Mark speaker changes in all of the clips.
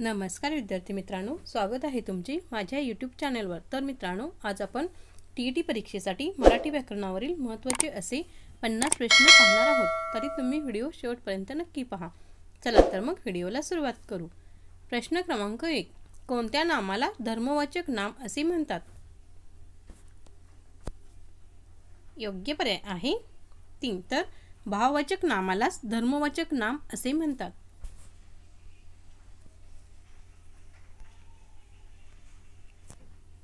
Speaker 1: नमस्कार विद्यार्थी मित्रांनो, स्वागत आहे तुमचे माझ्या यूट्यूब चॅनलवर। तर मित्रांनो, आज आपण टीईटी परीक्षेसाठी मराठी व्याकरणावरील महत्त्वाचे असे 50 प्रश्न पाहणार आहोत। तरी तुम्ही व्हिडिओ शेवटपर्यंत नक्की पहा। चला तर मग व्हिडिओला सुरुवात करू। प्रश्न क्रमांक 1, कोणत्या नामाला धर्मवाचक नाम असे म्हणतात? योग्य पर्याय आहे 3, तर भाववाचक नामालाच धर्मवाचक नाम असे म्हणतात।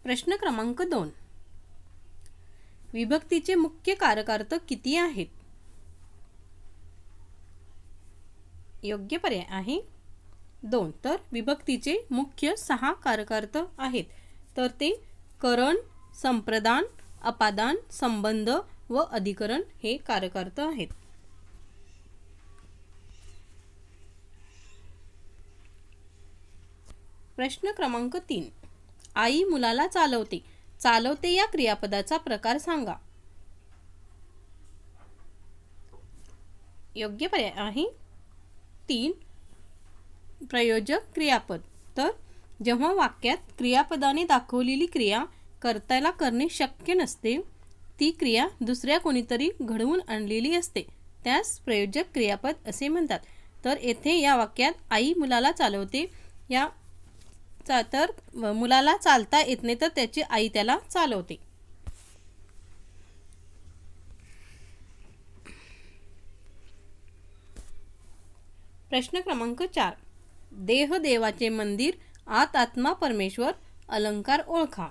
Speaker 1: प्रश्न क्रमांक 2, विभक्तीचे मुख्य कारकार्थ किती आहेत? योग्य पर्याय आहे 2, तर विभक्तीचे मुख्य 6 कारकार्थ आहेत। तर ते करण, संप्रदान, अपादान, संबंध व अधिकरण हे कारकार्थ आहेत। प्रश्न क्रमांक 3, आई मुलाला चालवते। चालवते या क्रियापदाचा प्रकार सांगा। योग्य पर्याय आहे 3, प्रयोजक क्रियापद। तर जेव्हा वाक्यात क्रियापदाने दाखवलेली क्रिया कर्त्याला करणे शक्य नसते, ती क्रिया दुसऱ्या कोणीतरी घडवून आणलेली असते, त्यास प्रयोजक क्रियापद असे म्हणतात। तर येथे या वाक्यात आई मुलाला चालवते या तर मुलाला चालता येत नाही, तर त्याची आई त्याला चालवते। प्रश्न क्रमांक 4, देह देवाचे मंदिर, आत आत्मा परमेश्वर, अलंकार ओळखा।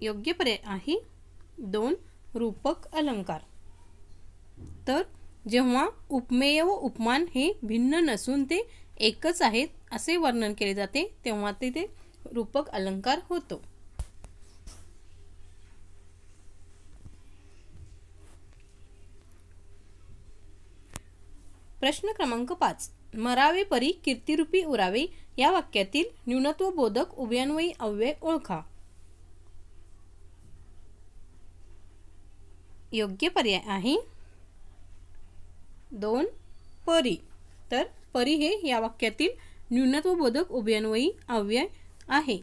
Speaker 1: योग्य पर्याय आहे 2, रूपक अलंकार। तर जेव्हा उपमेय व उपमान हे भिन्न नसून ते एकच आहेत असे वर्णन केले जाते, तेव्हा ते रूपक अलंकार होतो। प्रश्न क्रमांक 5, मरावे परी कीर्तिरूपी उरावे या वाक्यातील न्यूनत्व बोधक उभयान्वयी अव्यय ओळखा। योग्य पर्याय आहे 2, परी। तर परी हे या वाक्यातील न्यूनत्वबोधक उभयान्वयी अव्यय आहे।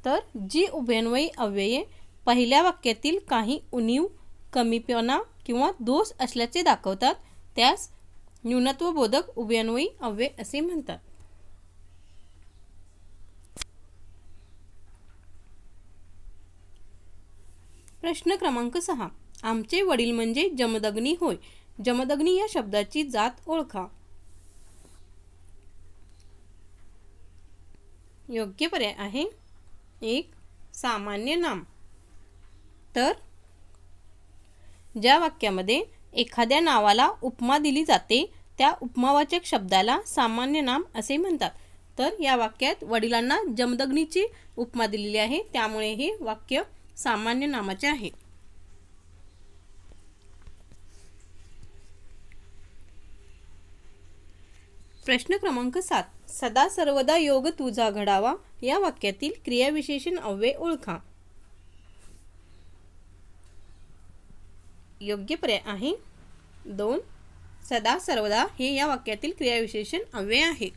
Speaker 1: तर जी उभयान्वयी अव्यये पहिल्या वाक्यातील काही उणीव, कमीपणा किंवा दोष असल्याचे दाखवतात, त्यास न्यूनत्वबोधक उभयान्वयी अव्यय असे म्हणतात। प्रश्न क्रमांक 6, आमचे वडील म्हणजे जमदग्नी होय। जमदग्नी या शब्दाची जात ओळखा। योग्य पर्याय आहे 1, सामान्य नाम। तर ज्या वाक्यामध्ये एखाद्या नावाला उपमा दिली जाते, त्या उपमावाचक शब्दाला सामान्य नाम असे म्हणतात। तर या वाक्यात वडिलांना जमदग्नीची उपमा दिलेली आहे, त्यामुळे हे वाक्य सामान्य नामाचे आहे। प्रश्न क्रमांक 7, सदा सर्वदा योग तुझा घडावा या वाक्यातील क्रियाविशेषण अव्यय ओळखा। योग्य पर्याय आहे 2, सदा सर्वदा हे या वाक्यातील क्रियाविशेषण अव्यय आहे।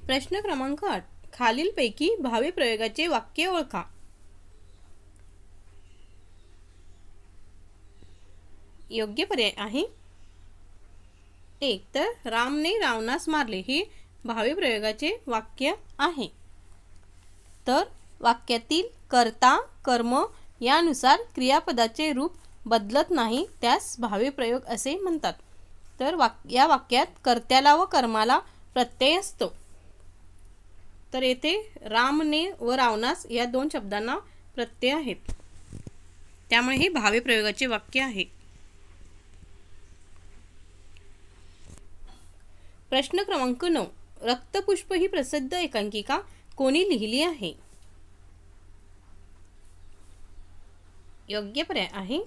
Speaker 1: प्रश्न क्रमांक 8, खालीलपैकी भावे प्रयोगाचे वाक्य ओळखा। योग्य पर्याय आहे 1, तर रामने रावणास मारले हे भावे प्रयोगाचे वाक्य आहे। तर वाक्यातील कर्ता कर्म यानुसार क्रियापदाचे रूप बदलत नाही, त्यास भावे प्रयोग असे म्हणतात। तर या वाक्यात कर्त्याला व कर्माला प्रत्यय असतो। तर येथे रामने व रावणास या 2 शब्दांना प्रत्यय आहेत, त्यामुळे हे भावे प्रयोगाचे वाक्य आहे। प्रश्न क्रमांक 9, रक्तपुष्प ही प्रसिद्ध एकांकिका कोणी लिहिली आहे? योग्य पर्याय आहे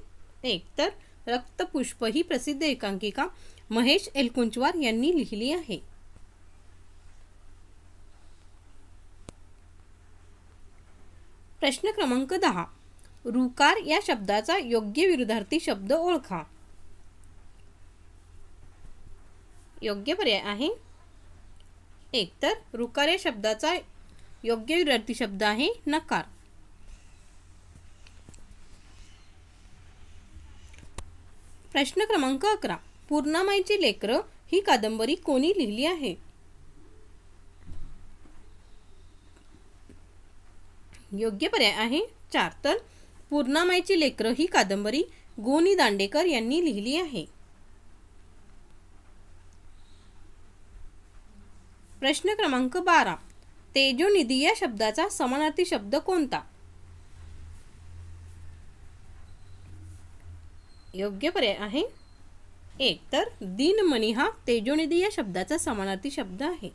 Speaker 1: 1, तर रक्तपुष्प ही प्रसिद्ध एकांकिका महेश एलकुंचवार यांनी लिहिली आहे। प्रश्न क्रमांक 10, रुकार या शब्दाचा योग्य विरुद्धार्थी शब्द ओळखा. योग्य पर्याय आहे 1. तर रुकार या शब्दाचा योग्य विरुद्धार्थी शब्द आहे नकार. प्रश्न क्रमांक 11. पूर्णामाईची लेकरं ही कादंबरी कोणी लिहिली आहे? योग्य पर्याय आहे 4. तर पूर्णामाईची लेकरं ही कादंबरी गो. नि. दांडेकर यांनी लिहिली आहे. प्रश्न क्रमांक 12. तेजोनिधी या शब्दाचा समानार्थी शब्द कोणता? योग्य पर्याय आहे 1. तर दिनमणी हा तेजोनिधी या शब्दाचा समानार्थी शब्द आहे.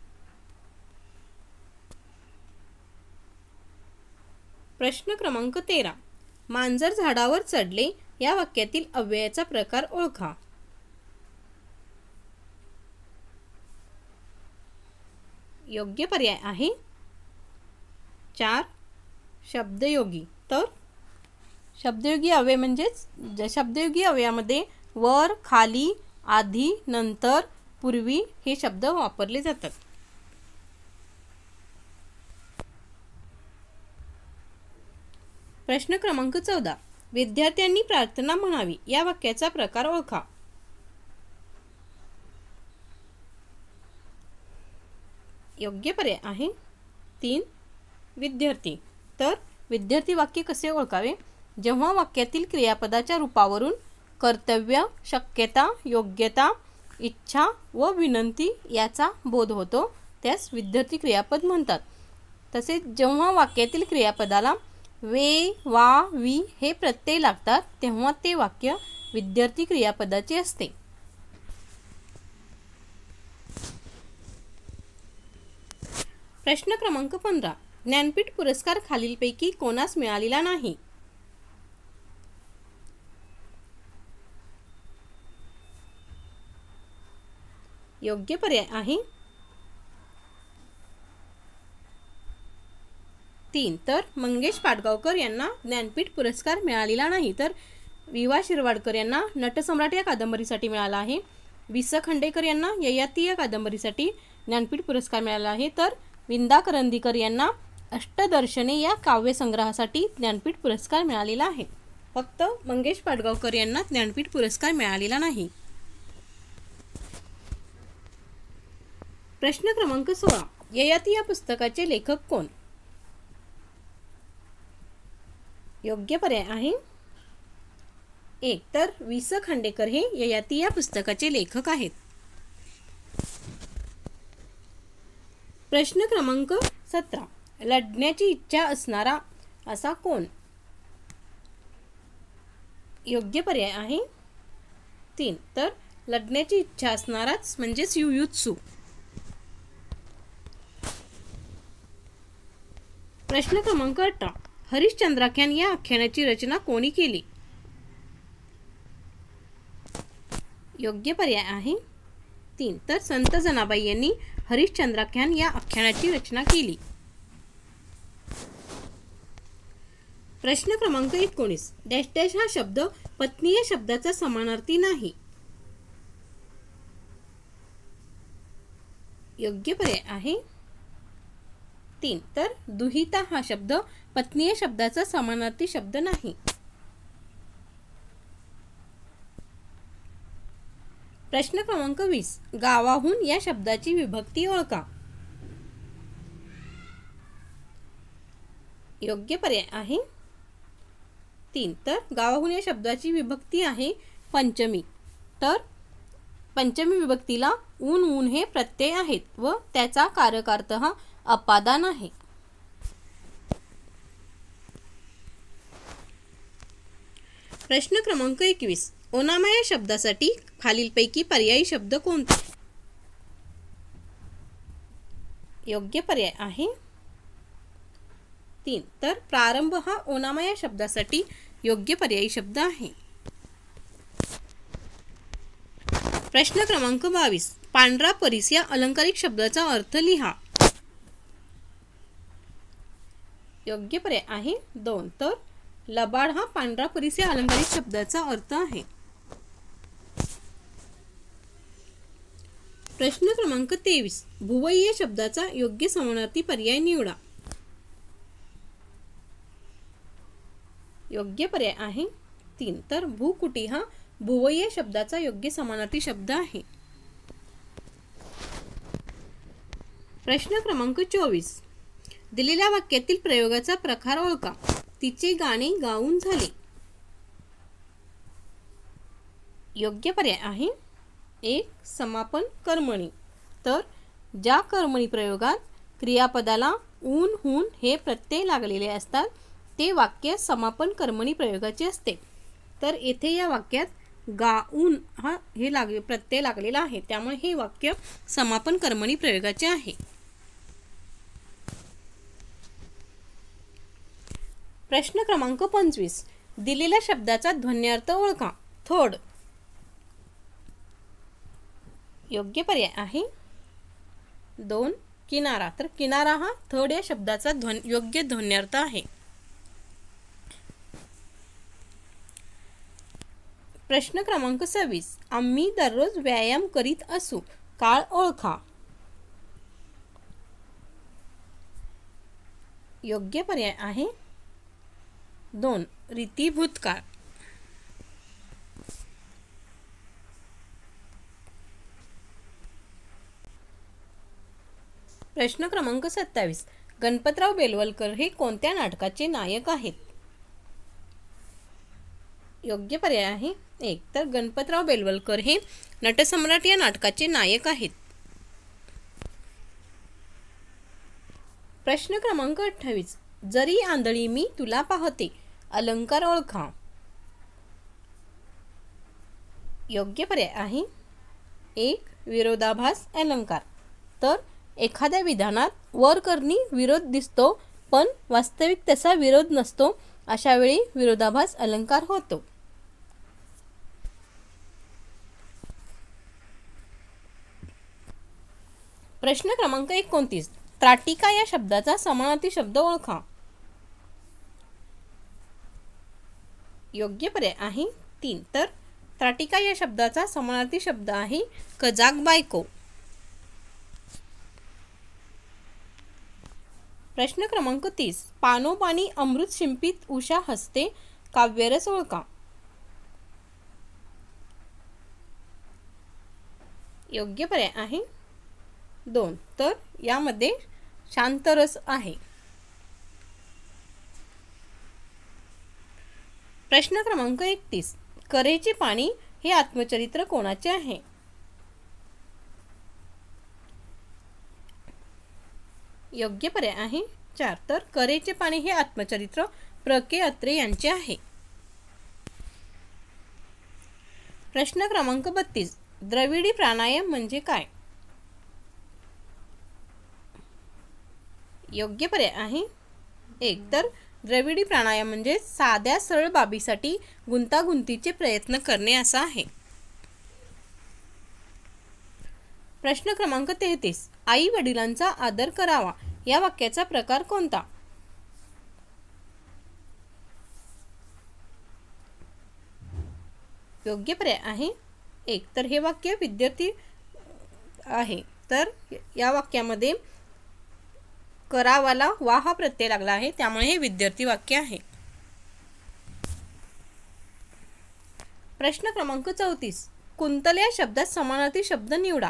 Speaker 1: प्रश्न क्रमांक 13. मांजर झाडावर चढले या वाक्यातील अव्ययाचा प्रकार ओळखा. योग्य पर्याय आहे 4. शब्दयोगी. तर शब्दयोगी अव्यय म्हणजेच शब्दयोगी अव्ययामध्ये वर, खाली, आधी, नंतर, पूर्वी हे शब्द वापरले जातात. प्रश्न क्रमांक 14. विद्यार्थ्यांनी प्रार्थना म्हणावी या वाक्याचा प्रकार ओळखा. योग्य पर्याय आहे 3. विद्यार्थी. तर विद्यार्थी वाक्य कसे ओळखावे? जेव्हा वाक्यातील क्रियापदाच्या रूपावरून कर्तव्य, शक्यता, योग्यता, इच्छा व विनंती याचा बोध होतो त्यास विद्यार्थी क्रियापद म्हणतात. तसेच जेव्हा वाक्यातील क्रियापदाला वे, वा, वी हे प्रत्यय लागतात तेव्हा ते वाक्य विद्यार्थी क्रियापदाचे असते. प्रश्न क्रमांक 15. ज्ञानपीठ पुरस्कार खालीलपैकी कोणास मिळालेला नाही? योग्य पर्याय आहे 3. तर मंगेश पाडगावकर यांना ज्ञानपीठ पुरस्कार मिळालेला नाही. तर विवा शिरवाडकर यांना नटसम्राट या कादंबरीसाठी मिळाला आहे. वि. स. खांडेकर यांना ययाती या कादंबरीसाठी ज्ञानपीठ पुरस्कार मिळाला आहे. तर विंदा करंदीकर यांना अष्टदर्शने या काव्यसंग्रहासाठी ज्ञानपीठ पुरस्कार मिळालेला आहे. फक्त मंगेश पाडगावकर यांना ज्ञानपीठ पुरस्कार मिळालेला नाही. प्रश्न क्रमांक 16. ययाती या पुस्तकाचे लेखक कोण? योग्य पर्याय आहे 1. तर वि. स. खांडेकर हे ययाती या पुस्तकाचे लेखक आहेत. प्रश्न क्रमांक 17. लढण्याची इच्छा असणारा असा कोण? योग्य पर्याय आहे 3. तर लढण्याची इच्छा असणाराच म्हणजेच युयुत्सु. प्रश्न क्रमांक 18. हरिश्चंद्राख्यान या आख्यानाची रचना कोणी केली? योग्य पर्याय आहे 3. तर संत जनाबाई यांनी हरिश्चंद्राख्यान या आख्यानाची रचना केली. प्रश्न क्रमांक 19. डॅश डॅश हा शब्द पत्नी या शब्दाचा समानार्थी नाही. योग्य पर्याय आहे 3. तर दुहिता हा शब्द पत्नी या शब्दाचा समानार्थी शब्द नाही. प्रश्न क्रमांक 20. गावाहून या शब्दाची विभक्ती ओळखा. योग्य पर्याय आहे 3. तर गावाहून या शब्दाची विभक्ती आहे पंचमी. तर पंचमी विभक्तीला ऊन ऊन हे प्रत्यय आहेत व त्याचा कारकार्थ हा अपादान आहे. प्रश्न क्रमांक 21. ओनामा या शब्दासाठी खालीलपैकी पर्यायी शब्द कोणता? योग्य पर्याय आहे 3. तर प्रारंभ हा ओनामा या शब्दासाठी योग्य पर्यायी शब्द आहे. प्रश्न क्रमांक 22. पांढरा परिस या अलंकारिक शब्दाचा अर्थ लिहा. योग्य पर्याय आहे 2. तर लबाड हा पांढरा परिसे अलंकारिक शब्दाचा अर्थ आहे. प्रश्न क्रमांक 23. भुवय्य शब्दाचा योग्य समानार्थी पर्याय निवडा. योग्य पर्याय आहे 3. तर भूकुटी हा भुवय्य शब्दाचा योग्य समानार्थी शब्द आहे. प्रश्न क्रमांक 24. दिलेल्या वाक्यातील प्रयोगाचा प्रकार ओळखा. तिचे गाणे गाऊन झाले. योग्य पर्याय आहे 1. समापन कर्मणी. तर ज्या कर्मणी प्रयोगात क्रियापदाला ऊन हून हे प्रत्यय लागलेले असतात ते वाक्य समापन कर्मणी प्रयोगाचे असते. तर येथे या वाक्यात गाऊन हा हे प्रत्यय लागलेला आहे, त्यामुळे हे वाक्य समापन कर्मणी प्रयोगाचे आहे. प्रश्न क्रमांक 25. दिलेल्या शब्दाचा ध्वन्यार्थ ओळखा. थोड. योग्य पर्याय आहे 2. किनारा. तर किनारा हा थोड या शब्दाचा योग्य ध्वन्यार्थ आहे. प्रश्न क्रमांक 26. आम्ही दररोज व्यायाम करीत असू. काळ ओळखा. योग्य पर्याय आहे 2. रीती भूतकाळ. प्रश्न क्रमांक 27. गणपतराव बेलवलकर हे कोणत्या नाटकाचे नायक आहेत. योग्य पर्याय आहे 1. तर गणपतराव बेलवलकर हे नटसम्राट या नाटकाचे नायक आहेत. प्रश्न क्रमांक 28. जरी आंधळी मी तुला पाहते. अलंकार ओळखा. योग्य पर्याय आहे 1. विरोधाभास अलंकार. तर एखाद्या विधानात वरकरणी विरोध दिसतो पण वास्तविक तसा विरोध नसतो, अशा वेळी विरोधाभास अलंकार होतो. प्रश्न क्रमांक 29. त्राटिका या शब्दाचा समानार्थी शब्द ओळखा. योग्य पर्याय आहे 3. तर त्राटिका या शब्दाचा समानार्थी शब्द आहे कजाग बायको. प्रश्न क्रमांक 30. पानोपानी अमृत शिंपीत उषा हसते. काव्यरस ओळखा. योग्य पर्याय आहे 2. तर यामध्ये शांतरस आहे. प्रश्न क्रमांक 31. करेचे पाणी हे आत्मचरित्र कोणाचे आहे. योग्य पर्याय आहे 4. तर करेचे पाणी हे आत्मचरित्र प्र के अत्रे यांचे आहे. प्रश्न क्रमांक 32. द्रविडी प्राणायाम म्हणजे काय. योग्य पर्याय आहे 1. तर द्रविडी प्राणायाम म्हणजे साध्या सरळ बाबीसाठी गुंतागुंतीचे प्रयत्न करणे असा आहे. प्रश्न क्रमांक 33. आई वडिलांचा आदर करावा या वाक्याचा प्रकार कोणता. योग्य पर्याय आहे 1. तर हे वाक्य विद्यार्थी आहे. तर या वाक्यामध्ये करावाला वा हा प्रत्यय लागला आहे, त्यामुळे हे विद्यार्थी वाक्य आहे. प्रश्न क्रमांक 34. कुंतल या शब्दात समानार्थी शब्द निवडा.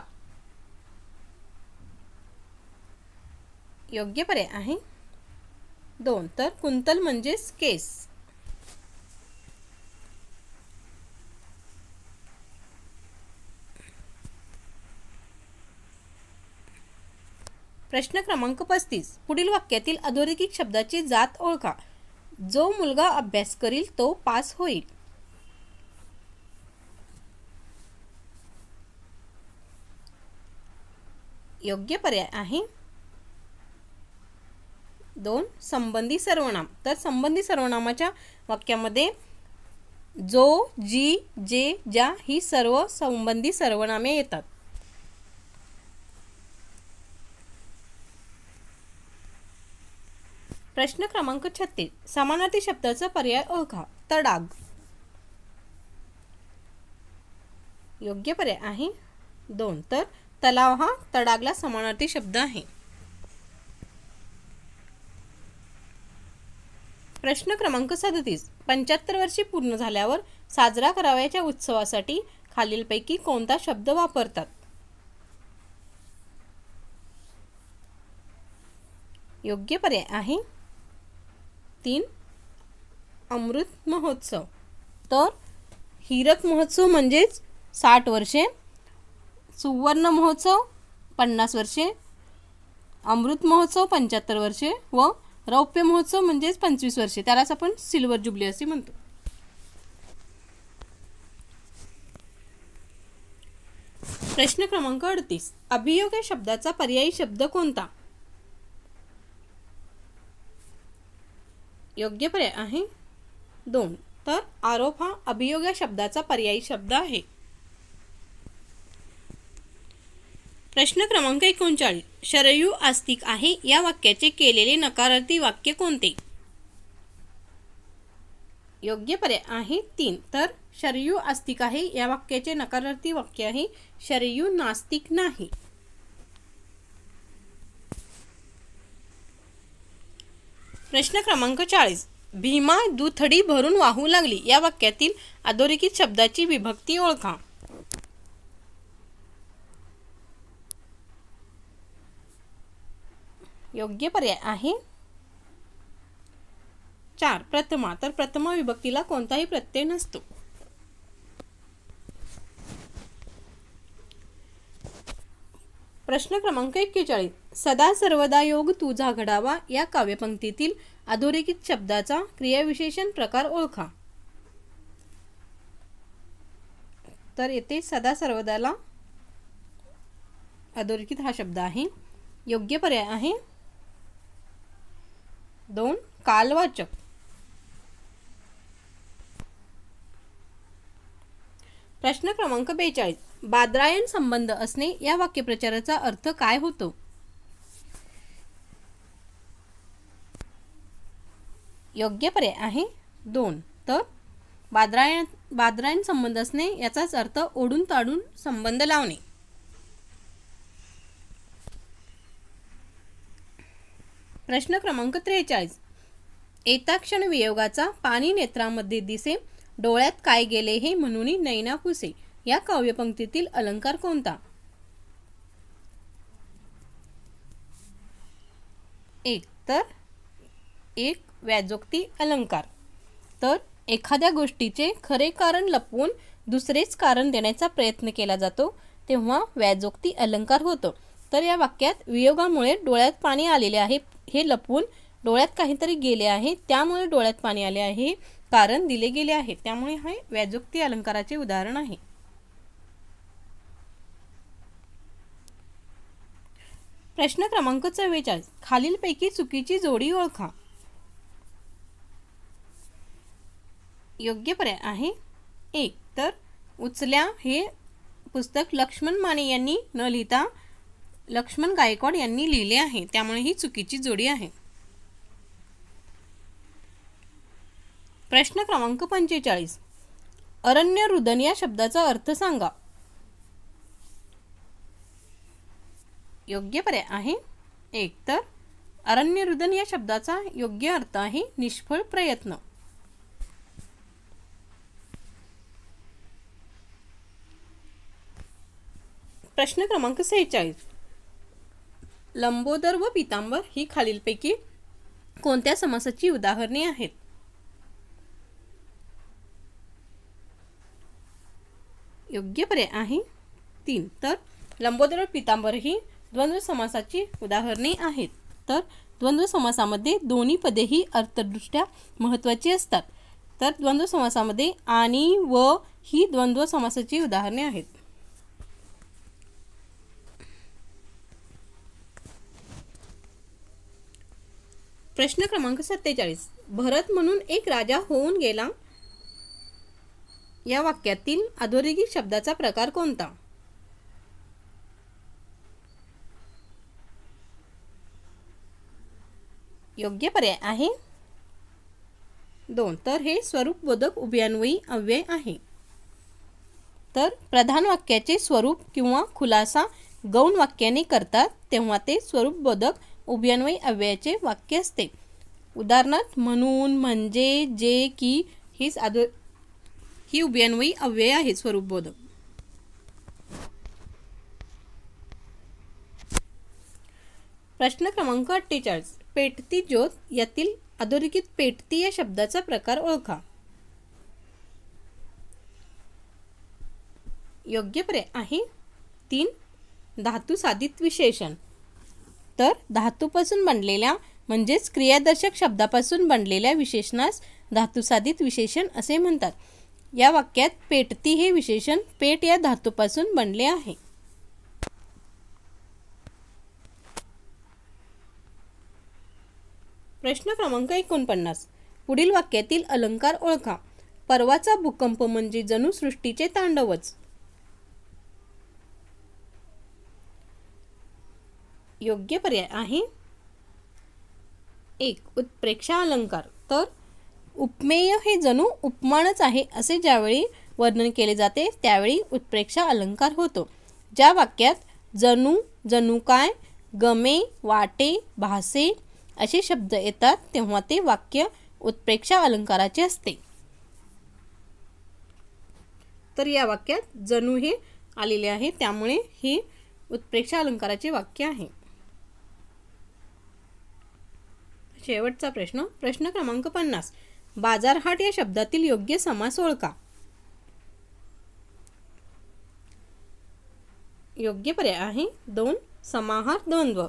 Speaker 1: योग्य पर्याय आहे 2. तर कुंतल म्हणजेच केस. प्रश्न क्रमांक 35. पुढील वाक्यातील अधोरेखित शब्दाची जात ओळखा. जो मुलगा अभ्यास करील तो पास होईल. योग्य पर्याय आहे 2. संबंधी सर्वनाम. तर संबंधी सर्वनामाच्या वाक्यामध्ये जो, जी, जे, ज्या ही सर्व संबंधी सर्वनामे येतात. प्रश्न क्रमांक 36. समानार्थी शब्दाचा पर्याय ओळखा. तडाग. योग्य पर्याय आहे 2. तर तलाव हा तडागला समानार्थी शब्द आहे. प्रश्न क्रमांक 37. 75 वर्षे पूर्ण झाल्यावर साजरा करावयाच्या उत्सवासाठी खालीलपैकी कोणता शब्द वापरतात? योग्य पर्याय आहे 3. अमृत महोत्सव. तर हीरक महोत्सव म्हणजेच 60 वर्षे, सुवर्ण महोत्सव 50 वर्षे, अमृत महोत्सव 75 वर्षे व रौप्य महोत्सव म्हणजेच 25 वर्षे, त्यालाच आपण सिल्वर जुबली असे म्हणतो. प्रश्न क्रमांक 38. अभियोग या शब्दाचा पर्यायी शब्द कोणता? योग्य पर्याय आहे 2. तर आरोप हा अभियोग या शब्दाचा पर्यायी शब्द आहे. प्रश्न क्रमांक 39. शरयू आस्तिक आहे या वाक्याचे केलेले नकारार्थी वाक्य कोणते? योग्य पर्याय आहे 3. तर शरयू आस्तिक आहे या वाक्याचे नकारार्थी वाक्य आहे शरयू नास्तिक नाही. प्रश्न क्रमांक 40. भीमा दुथडी भरून वाहू लागली या वाक्यातील अधोरेखित शब्दाची विभक्ती ओळखा. योग्य पर्याय आहे 4. प्रथमा. तर प्रथमा विभक्तीला कोणताही प्रत्यय नसतो. प्रश्न क्रमांक 41. सदा सर्वदा योग तुझा घडावा या काव्यपंक्तीतील अधोरेखित शब्दाचा क्रियाविशेषण प्रकार ओळखा. तर येथे सदा सर्वदाला अधोरेखित हा शब्द आहे. योग्य पर्याय आहे 2. कालवाचक. प्रश्न क्रमांक 42. बादरायण संबंध असणे या वाक्यप्रचाराचा अर्थ काय होतो? योग्य पर्याय आहे 2. तर बादरायण संबंध असणे याचाच अर्थ ओढून ताडून संबंध लावणे. प्रश्न क्रमांक 43. येता क्षण वियोगाचा पाणी नेत्रामध्ये दिसे, डोळ्यात काय गेले हे म्हणून नैना पुसे या काव्यपंक्तीतील अलंकार कोणता? 1. तर 1. व्याजोक्ती अलंकार. तर एखाद्या गोष्टीचे खरे कारण लपवून दुसरेच कारण देण्याचा प्रयत्न केला जातो तेव्हा व्याजोक्ती अलंकार होतो. तर या वाक्यात वियोगामुळे डोळ्यात पाणी आलेले आहे हे लपवून डोळ्यात काहीतरी गेले आहे त्यामुळे डोळ्यात पाणी आले आहे कारण दिले गेले आहे, त्यामुळे हे व्याजोक्ती अलंकाराचे उदाहरण आहे. प्रश्न क्रमांक 44. खालीलपैकी चुकीची जोडी ओळखा. योग्य पर्याय आहे 1. तर उचल्या हे पुस्तक लक्ष्मण माने यांनी न लिहिता लक्ष्मण गायकवाड यांनी लिहिले आहे, त्यामुळे ही चुकीची जोडी आहे. प्रश्न क्रमांक 45. अरण्य रुदन या शब्दाचा अर्थ सांगा. योग्य पर्याय आहे 1. तर अरण्य रुदन या शब्दाचा योग्य अर्थ आहे निष्फळ प्रयत्न. प्रश्न क्रमांक 46. लंबोदर व पीतांबर ही खालीलपैकी कोणत्या समासाची उदाहरणे आहेत? योग्य पर्याय आहे 3. तर लंबोदर व पीतांबर ही द्वंद्व समासाची उदाहरणे आहेत. तर द्वंद्व समासामध्ये दोन्ही पदे ही अर्थदृष्ट्या महत्त्वाची असतात. तर द्वंद्व समासामध्ये आणि व ही द्वंद्व समासाची उदाहरणे आहेत. प्रश्न क्रमांक 47. भरत म्हणून एक राजा होऊन गेला या वाक्यातील अधोरेखित शब्दाचा प्रकार कोणता? योग्य पर्याय आहे 2. तर हे स्वरूपबोधक उभयान्वयी अव्यय आहे. तर प्रधान वाक्याचे स्वरूप किंवा खुलासा गौण वाक्याने करतात तेव्हा ते स्वरूपबोधक उभयान्वयी अव्ययाचे वाक्य असते. उदाहरणार्थ म्हणून, म्हणजे, जे, की ही उभयान्वयी अव्यय आहे स्वरूपबोधक. प्रश्न क्रमांक 48. पेटती ज्योत यातील अधोरेखित पेटती या शब्दाचा प्रकार ओळखा. योग्य पर्याय आहे 3. धातू साधित विशेषण. तर धातूपासून बनलेल्या म्हणजेच क्रियादर्शक शब्दापासून बनलेल्या विशेषणास धातुसाधित विशेषण असे म्हणतात. या वाक्यात पेटती हे विशेषण पेट या धातूपासून बनले आहे. प्रश्न क्रमांक 49. पुढील वाक्यातील अलंकार ओळखा. परवाचा भूकंप म्हणजे जणू सृष्टीचे तांडवच. योग्य पर्याय आहे 1. उत्प्रेक्षा अलंकार. तर उपमेय हे जणू उपमानच आहे असे ज्यावेळी वर्णन केले जाते त्यावेळी उत्प्रेक्षा अलंकार होतो. ज्या वाक्यात जणू, जणू काय, गमे, वाटे, भासे असे शब्द येतात तेव्हा ते वाक्य उत्प्रेक्षा अलंकाराचे असते. तर या वाक्यात जणू हे आलेले आहे त्यामुळे हे उत्प्रेक्षा अलंकाराचे वाक्य आहे. शेवटचा प्रश्न. प्रश्न क्रमांक 50. बाजारहाट या शब्दातील योग्य समास ओळखा. योग्य पर्याय आहे 2. समाहार द्वंद्व.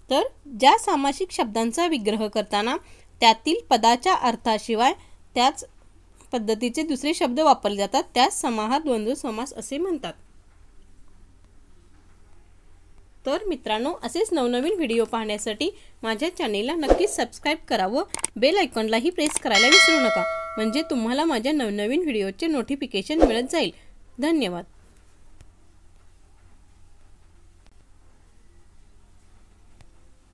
Speaker 1: तर ज्या सामासिक शब्दांचा विग्रह करताना त्यातील पदाच्या अर्थाशिवाय त्याच पद्धतीचे दुसरे शब्द वापरले जातात त्यास समाहार द्वंद्व समास असे म्हणतात. तर मित्रांनो, असेच नवनवीन व्हिडिओ पाहण्यासाठी माझ्या चॅनेलला नक्कीच सबस्क्राईब करा व बेल आयकॉनलाही प्रेस करायला विसरू नका म्हणजे तुम्हाला माझ्या नवनवीन व्हिडिओचे नोटिफिकेशन मिळत जाईल. धन्यवाद.